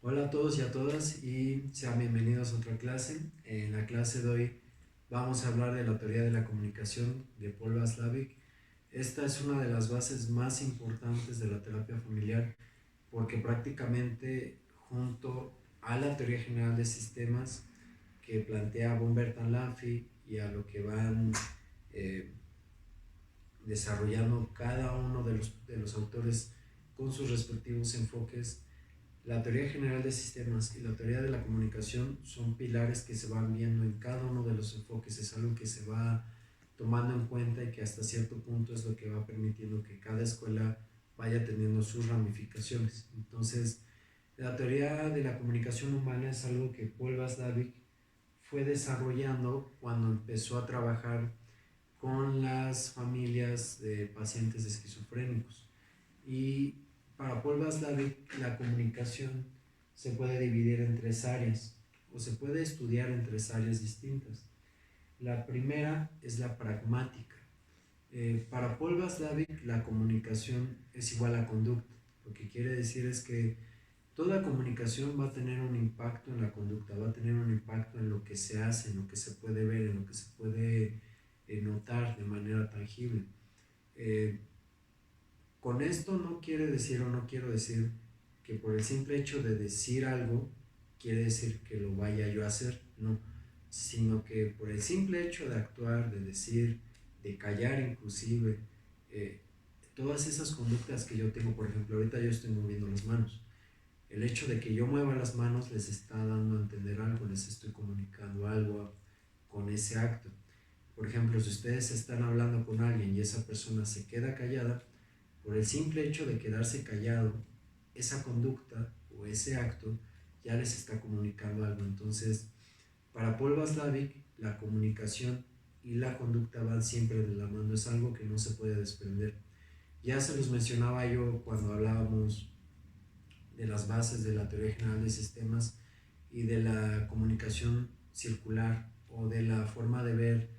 Hola a todos y a todas y sean bienvenidos a otra clase. En la clase de hoy vamos a hablar de la teoría de la comunicación de Paul Václavic. Esta es una de las bases más importantes de la terapia familiar porque prácticamente junto a la teoría general de sistemas que plantea von Bertalan Lanfi y a lo que van eh, desarrollando cada uno de los autores con sus respectivos enfoques. La teoría general de sistemas y la teoría de la comunicación son pilares que se van viendo en cada uno de los enfoques, es algo que se va tomando en cuenta y que hasta cierto punto es lo que va permitiendo que cada escuela vaya teniendo sus ramificaciones. Entonces, la teoría de la comunicación humana es algo que Paul Václavic fue desarrollando cuando empezó a trabajar con las familias de pacientes esquizofrénicos. Y para Paul Václavic la comunicación se puede dividir en tres áreas o se puede estudiar en tres áreas distintas. La primera es la pragmática. Para Paul Václavic la comunicación es igual a conducta. Lo que quiere decir es que toda comunicación va a tener un impacto en la conducta, va a tener un impacto en lo que se hace, en lo que se puede ver, en lo que se puede notar de manera tangible. Eh, con esto no quiere decir o no quiero decir que por el simple hecho de decir algo quiere decir que lo vaya yo a hacer, no, sino que por el simple hecho de actuar, de decir, de callar inclusive, eh, todas esas conductas que yo tengo, por ejemplo, ahorita yo estoy moviendo las manos. El hecho de que yo mueva las manos les está dando a entender algo, les estoy comunicando algo con ese acto. Por ejemplo, si ustedes están hablando con alguien y esa persona se queda callada, por el simple hecho de quedarse callado, esa conducta o ese acto ya les está comunicando algo. Entonces, para Paul Václavic, la comunicación y la conducta van siempre de la mano, es algo que no se puede desprender. Ya se los mencionaba yo cuando hablábamos de las bases de la teoría general de sistemas y de la comunicación circular o de la forma de ver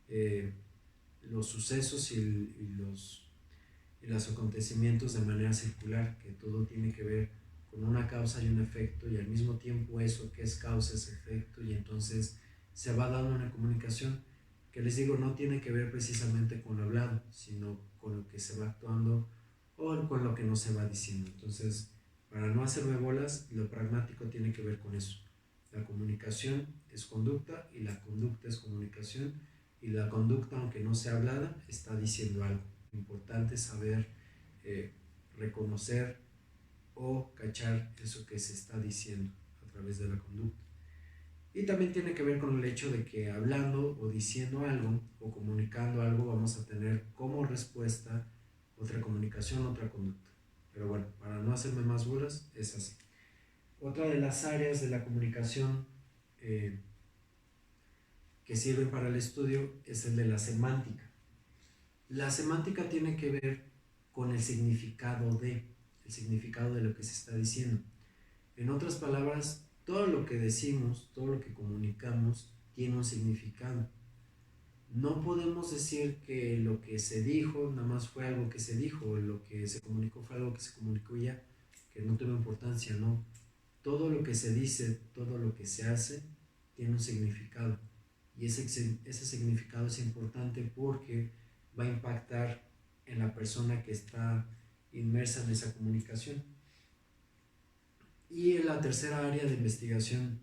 eh, los sucesos y los acontecimientos de manera circular, que todo tiene que ver con una causa y un efecto, y al mismo tiempo eso que es causa es efecto, y entonces se va dando una comunicación que, les digo, no tiene que ver precisamente con lo hablado, sino con lo que se va actuando o con lo que no se va diciendo. Entonces, para no hacerme bolas, lo pragmático tiene que ver con eso. La comunicación es conducta y la conducta es comunicación, y la conducta, aunque no sea hablada, está diciendo algo. Importante saber eh, reconocer o cachar eso que se está diciendo a través de la conducta. Y también tiene que ver con el hecho de que hablando o diciendo algo o comunicando algo vamos a tener como respuesta otra comunicación, otra conducta. Pero bueno, para no hacerme más bolas, es así. Otra de las áreas de la comunicación eh, que sirven para el estudio es el de la semántica. La semántica tiene que ver con el significado de lo que se está diciendo. En otras palabras, todo lo que decimos, todo lo que comunicamos, tiene un significado. No podemos decir que lo que se dijo nada más fue algo que se dijo, o lo que se comunicó fue algo que se comunicó y ya, que no tuvo importancia, no. Todo lo que se dice, todo lo que se hace, tiene un significado. Y ese significado es importante porque va a impactar en la persona que está inmersa en esa comunicación. Y en la tercera área de investigación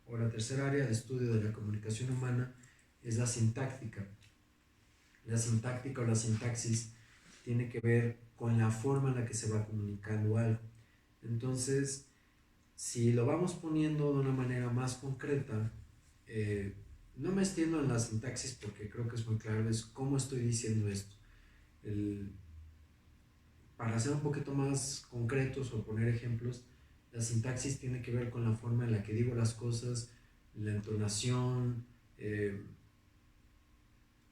o la tercera área de estudio de la comunicación humana es la sintáctica. La sintáctica o la sintaxis tiene que ver con la forma en la que se va comunicando algo. Entonces, si lo vamos poniendo de una manera más concreta, no me extiendo en la sintaxis porque creo que es muy claro, es cómo estoy diciendo esto. El, para ser un poquito más concretos o poner ejemplos, la sintaxis tiene que ver con la forma en la que digo las cosas, la entonación,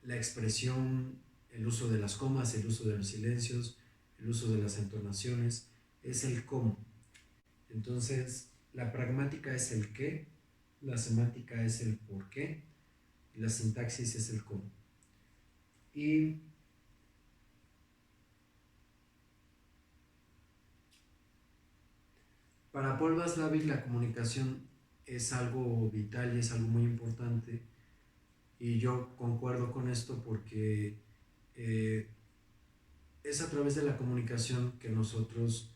la expresión, el uso de las comas, el uso de los silencios, el uso de las entonaciones, es el cómo. Entonces, la pragmática es el qué, la semántica es el por qué, y la sintaxis es el cómo. Y Para Paul Václavic la comunicación es algo vital y es algo muy importante, y yo concuerdo con esto porque eh, es a través de la comunicación que nosotros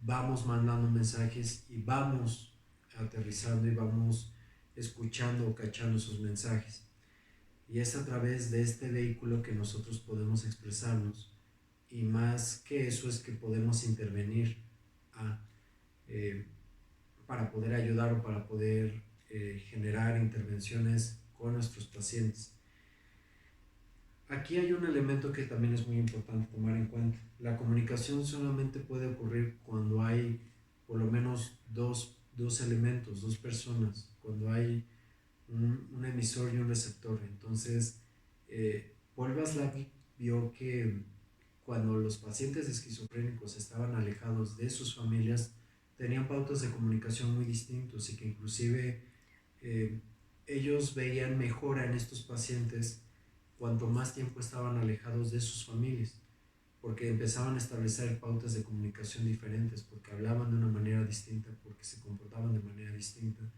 vamos mandando mensajes y vamos aterrizando y vamos escuchando o cachando esos mensajes. Y es a través de este vehículo que nosotros podemos expresarnos, y más que eso es que podemos intervenir a, eh, para poder ayudar o para poder generar intervenciones con nuestros pacientes. Aquí hay un elemento que también es muy importante tomar en cuenta. La comunicación solamente puede ocurrir cuando hay por lo menos dos elementos, dos personas, cuando hay un emisor y un receptor. Entonces, Paul Václavic vio que cuando los pacientes esquizofrénicos estaban alejados de sus familias, tenían pautas de comunicación muy distintos, y que inclusive eh, ellos veían mejora en estos pacientes cuanto más tiempo estaban alejados de sus familias, porque empezaban a establecer pautas de comunicación diferentes, porque hablaban de una manera distinta, porque se comportaban de manera distinta.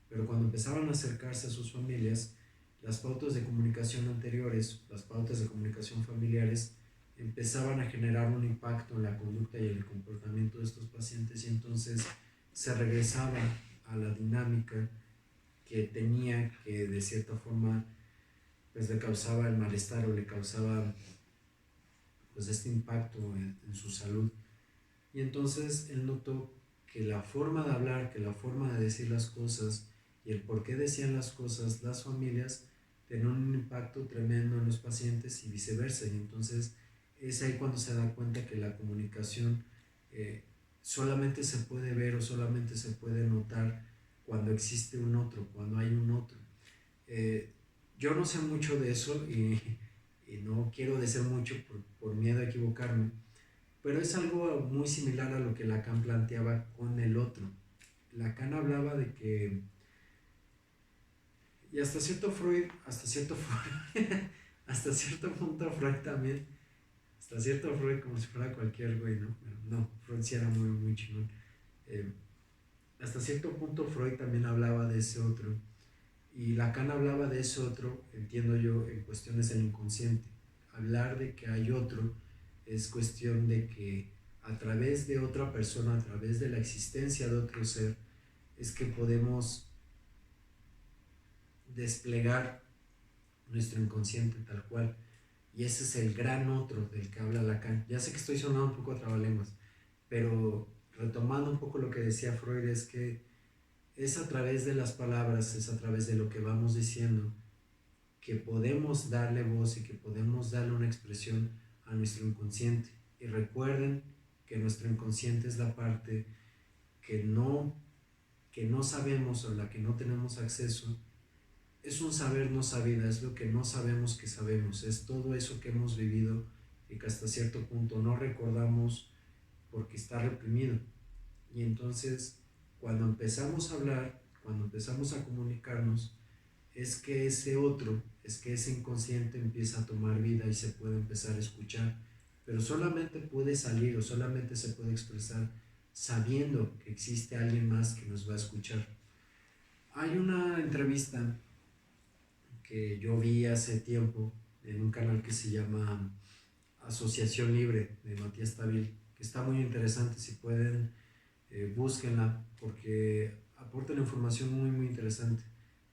Pero cuando empezaban a acercarse a sus familias, las pautas de comunicación anteriores, las pautas de comunicación familiares, empezaban a generar un impacto en la conducta y el comportamiento de estos pacientes, y entonces se regresaba a la dinámica que tenía, que de cierta forma pues le causaba el malestar o le causaba pues este impacto en su salud. Y entonces él notó que la forma de hablar, que la forma de decir las cosas y el por qué decían las cosas las familias tenían un impacto tremendo en los pacientes y viceversa. Y entonces es ahí cuando se da cuenta que la comunicación solamente se puede ver o solamente se puede notar cuando existe un otro, cuando hay un otro. Eh, yo no sé mucho de eso, y no quiero decir mucho por miedo a equivocarme, pero es algo muy similar a lo que Lacan planteaba con el otro. Lacan hablaba de que, y hasta cierto punto Freud también, hasta cierto Freud como si fuera cualquier güey, ¿no? Pero no, Freud sí era muy, muy chingón. Eh, Hasta cierto punto Freud también hablaba de ese otro, y Lacan hablaba de ese otro, entiendo yo, en cuestiones del inconsciente. Hablar de que hay otro es cuestión de que a través de otra persona, a través de la existencia de otro ser, es que podemos desplegar nuestro inconsciente tal cual. Y ese es el gran otro del que habla Lacan. Ya sé que estoy sonando un poco a trabalenguas, pero retomando un poco lo que decía Freud, es que es a través de las palabras, es a través de lo que vamos diciendo, que podemos darle voz y que podemos darle una expresión a nuestro inconsciente. Y recuerden que nuestro inconsciente es la parte que no sabemos o la que no tenemos acceso. Es un saber no sabido, es lo que no sabemos que sabemos, es todo eso que hemos vivido y que hasta cierto punto no recordamos porque está reprimido. Y entonces, cuando empezamos a hablar, cuando empezamos a comunicarnos, es que ese otro, es que ese inconsciente empieza a tomar vida y se puede empezar a escuchar, pero solamente puede salir o solamente se puede expresar sabiendo que existe alguien más que nos va a escuchar. Hay una entrevista que yo vi hace tiempo en un canal que se llama Asociación Libre, de Matías Tabil, que está muy interesante. Si pueden, búsquenla, porque aporta una información muy muy interesante.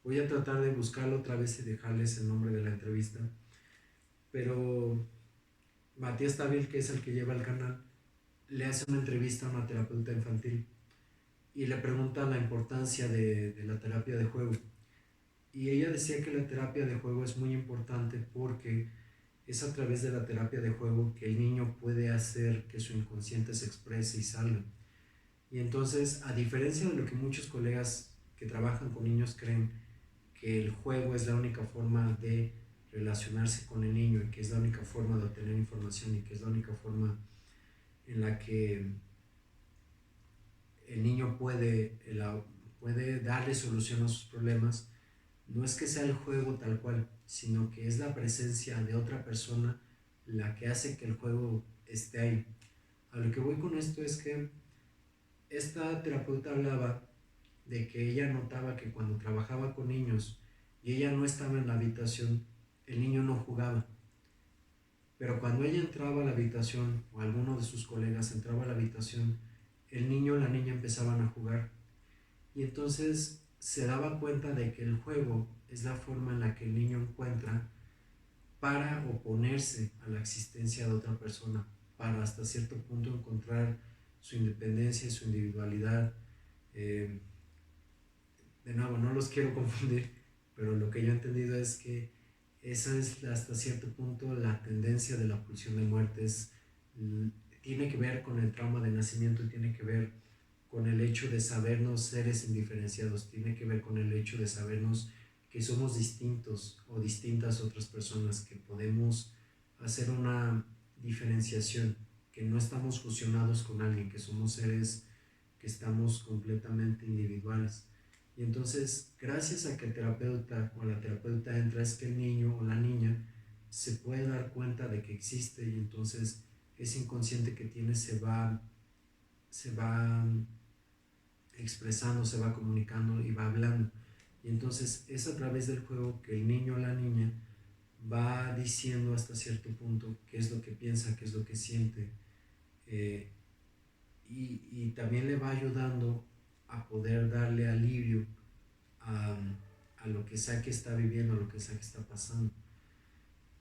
Voy a tratar de buscarlo otra vez y dejarles el nombre de la entrevista, pero Matías Tabil, que es el que lleva el canal, le hace una entrevista a una terapeuta infantil y le pregunta la importancia de la terapia de juego. Y ella decía que la terapia de juego es muy importante porque es a través de la terapia de juego que el niño puede hacer que su inconsciente se exprese y salga. Y entonces, a diferencia de lo que muchos colegas que trabajan con niños creen, que el juego es la única forma de relacionarse con el niño y que es la única forma de obtener información y que es la única forma en la que el niño puede darle solución a sus problemas, no es que sea el juego tal cual, sino que es la presencia de otra persona la que hace que el juego esté ahí. A lo que voy con esto es que esta terapeuta hablaba de que ella notaba que cuando trabajaba con niños y ella no estaba en la habitación, el niño no jugaba. Pero cuando ella entraba a la habitación o alguno de sus colegas entraba a la habitación, el niño o la niña empezaban a jugar. Y entonces se daba cuenta de que el juego es la forma en la que el niño encuentra para oponerse a la existencia de otra persona, para hasta cierto punto encontrar su independencia, su individualidad. Eh, de nuevo, no los quiero confundir, pero lo que yo he entendido es que esa es hasta cierto punto la tendencia de la pulsión de muerte. Tiene que ver con el trauma de nacimiento y tiene que ver con el hecho de sabernos seres indiferenciados, tiene que ver con el hecho de sabernos que somos distintos o distintas a otras personas, que podemos hacer una diferenciación, que no estamos fusionados con alguien, que somos seres que estamos completamente individuales. Y entonces, gracias a que el terapeuta o la terapeuta entra, es que el niño o la niña se puede dar cuenta de que existe, y entonces ese inconsciente que tiene se va expresando, se va comunicando y va hablando. Y entonces es a través del juego que el niño o la niña va diciendo hasta cierto punto qué es lo que piensa, qué es lo que siente, eh, y también le va ayudando a poder darle alivio a, a lo que sea que está viviendo, a lo que sea que está pasando.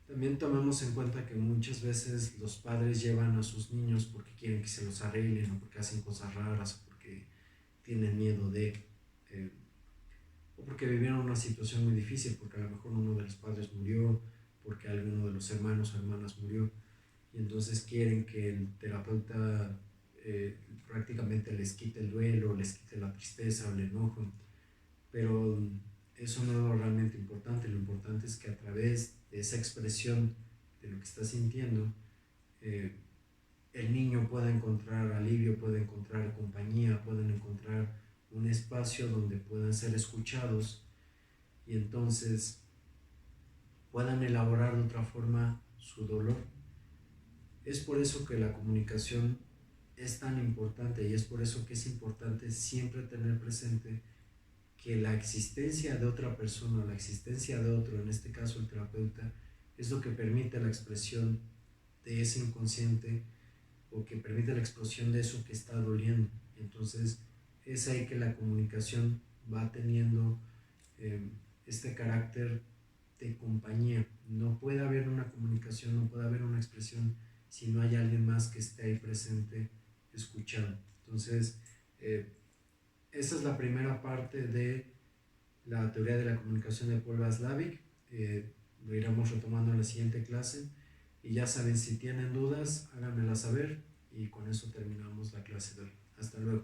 También tomemos en cuenta que muchas veces los padres llevan a sus niños porque quieren que se los arreglen, o porque hacen cosas raras, o porque tienen miedo eh, o porque vivieron una situación muy difícil, porque a lo mejor uno de los padres murió, porque alguno de los hermanos o hermanas murió, y entonces quieren que el terapeuta prácticamente les quite el duelo, les quite la tristeza o el enojo. Pero eso no es lo realmente importante. Lo importante es que a través de esa expresión de lo que está sintiendo, eh, el niño pueda encontrar alivio, pueda encontrar compañía, pueden encontrar un espacio donde puedan ser escuchados, y entonces puedan elaborar de otra forma su dolor. Es por eso que la comunicación es tan importante, y es por eso que es importante siempre tener presente que la existencia de otra persona, la existencia de otro, en este caso el terapeuta, es lo que permite la expresión de ese inconsciente, o que permite la explosión de eso que está doliendo. Entonces es ahí que la comunicación va teniendo eh, este carácter de compañía. No puede haber una comunicación, no puede haber una expresión si no hay alguien más que esté ahí presente escuchando. Entonces, esta es la primera parte de la teoría de la comunicación de Paul Watzlawick. Lo iremos retomando en la siguiente clase. Y ya saben, si tienen dudas, háganmelas saber, y con eso terminamos la clase de hoy. Hasta luego.